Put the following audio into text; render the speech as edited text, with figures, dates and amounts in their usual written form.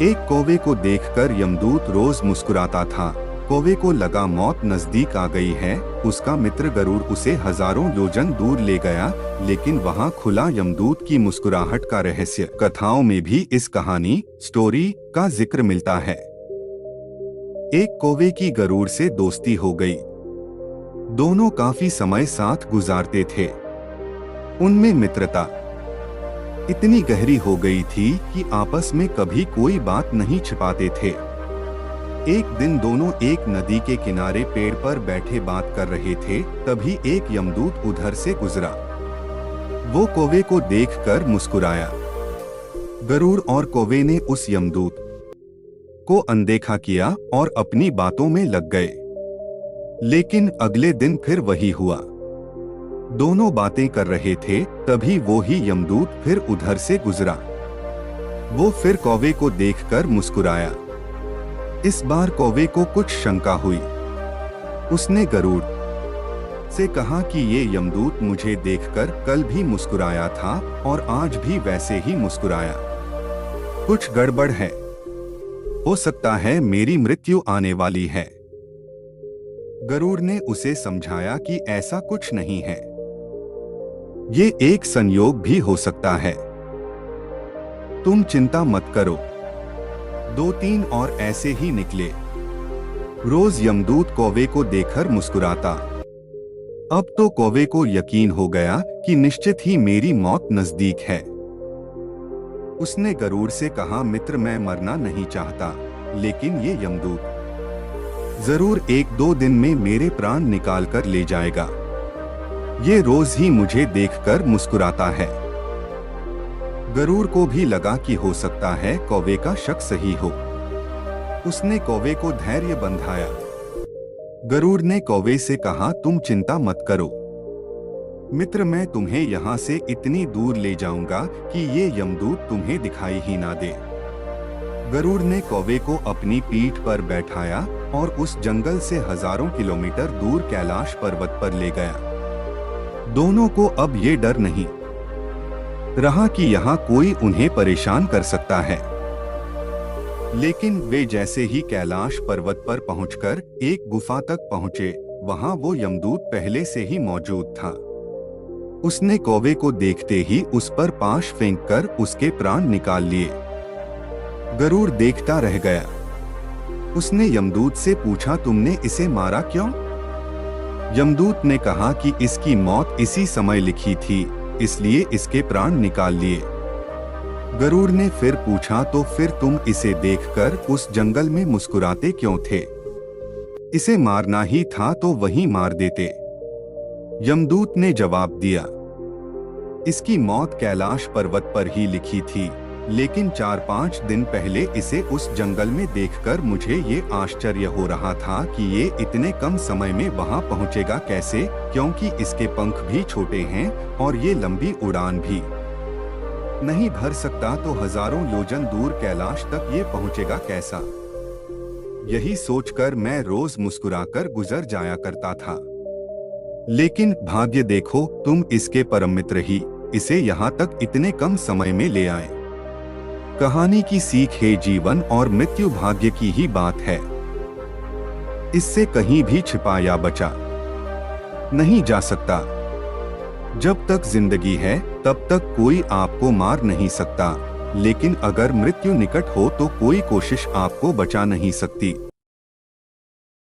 एक कौवे को देखकर यमदूत रोज मुस्कुराता था। कौवे को लगा मौत नजदीक आ गई है। उसका मित्र गरुड़ उसे हजारों योजन दूर ले गया, लेकिन वहाँ खुला यमदूत की मुस्कुराहट का रहस्य। कथाओं में भी इस कहानी स्टोरी का जिक्र मिलता है। एक कौवे की गरुड़ से दोस्ती हो गई। दोनों काफी समय साथ गुजारते थे। उनमें मित्रता इतनी गहरी हो गई थी कि आपस में कभी कोई बात नहीं छिपाते थे। एक दिन दोनों एक नदी के किनारे पेड़ पर बैठे बात कर रहे थे। तभी एक यमदूत उधर से गुजरा। वो कौवे को देखकर मुस्कुराया। गरुड़ और कौवे ने उस यमदूत को अनदेखा किया और अपनी बातों में लग गए। लेकिन अगले दिन फिर वही हुआ। दोनों बातें कर रहे थे, तभी वो ही यमदूत फिर उधर से गुजरा। वो फिर कौवे को देखकर मुस्कुराया। इस बार कौवे को कुछ शंका हुई। उसने गरुड़ से कहा कि ये यमदूत मुझे देखकर कल भी मुस्कुराया था और आज भी वैसे ही मुस्कुराया। कुछ गड़बड़ है। हो सकता है मेरी मृत्यु आने वाली है। गरुड़ ने उसे समझाया कि ऐसा कुछ नहीं है। ये एक संयोग भी हो सकता है। तुम चिंता मत करो। 2-3 और ऐसे ही निकले। रोज यमदूत कौवे को देखकर मुस्कुराता। अब तो कौवे को यकीन हो गया कि निश्चित ही मेरी मौत नजदीक है। उसने गरुड़ से कहा, मित्र मैं मरना नहीं चाहता, लेकिन ये यमदूत जरूर 1-2 दिन में मेरे प्राण निकाल कर ले जाएगा। ये रोज ही मुझे देखकर मुस्कुराता है। गरुड़ को भी लगा कि हो सकता है कौवे का शक सही हो। उसने कौवे को धैर्य बंधाया। गरुड़ ने कौवे से कहा, तुम चिंता मत करो मित्र, मैं तुम्हें यहाँ से इतनी दूर ले जाऊंगा कि ये यमदूत तुम्हें दिखाई ही ना दे। गरुड़ ने कौवे को अपनी पीठ पर बैठाया और उस जंगल से हजारों किलोमीटर दूर कैलाश पर्वत पर ले गया। दोनों को अब ये डर नहीं रहा कि यहाँ कोई उन्हें परेशान कर सकता है। लेकिन वे जैसे ही कैलाश पर्वत पर पहुंचकर एक गुफा तक पहुंचे, वहां वो यमदूत पहले से ही मौजूद था। उसने कौवे को देखते ही उस पर पाश फेंककर उसके प्राण निकाल लिए। गरुड़ देखता रह गया। उसने यमदूत से पूछा, तुमने इसे मारा क्यों? यमदूत ने कहा कि इसकी मौत इसी समय लिखी थी, इसलिए इसके प्राण निकाल लिए। गरुड़ ने फिर पूछा, तो फिर तुम इसे देखकर उस जंगल में मुस्कुराते क्यों थे? इसे मारना ही था तो वहीं मार देते। यमदूत ने जवाब दिया, इसकी मौत कैलाश पर्वत पर ही लिखी थी, लेकिन 4-5 दिन पहले इसे उस जंगल में देखकर मुझे ये आश्चर्य हो रहा था कि ये इतने कम समय में वहां पहुंचेगा कैसे, क्योंकि इसके पंख भी छोटे हैं और ये लंबी उड़ान भी नहीं भर सकता, तो हजारों योजन दूर कैलाश तक ये पहुंचेगा कैसा? यही सोचकर मैं रोज मुस्कुराकर गुजर जाया करता था। लेकिन भाग्य देखो, तुम इसके परम मित्र ही इसे यहाँ तक इतने कम समय में ले आए। कहानी की सीख है, जीवन और मृत्यु भाग्य की ही बात है। इससे कहीं भी छिपा या बचा नहीं जा सकता। जब तक जिंदगी है तब तक कोई आपको मार नहीं सकता, लेकिन अगर मृत्यु निकट हो तो कोई कोशिश आपको बचा नहीं सकती।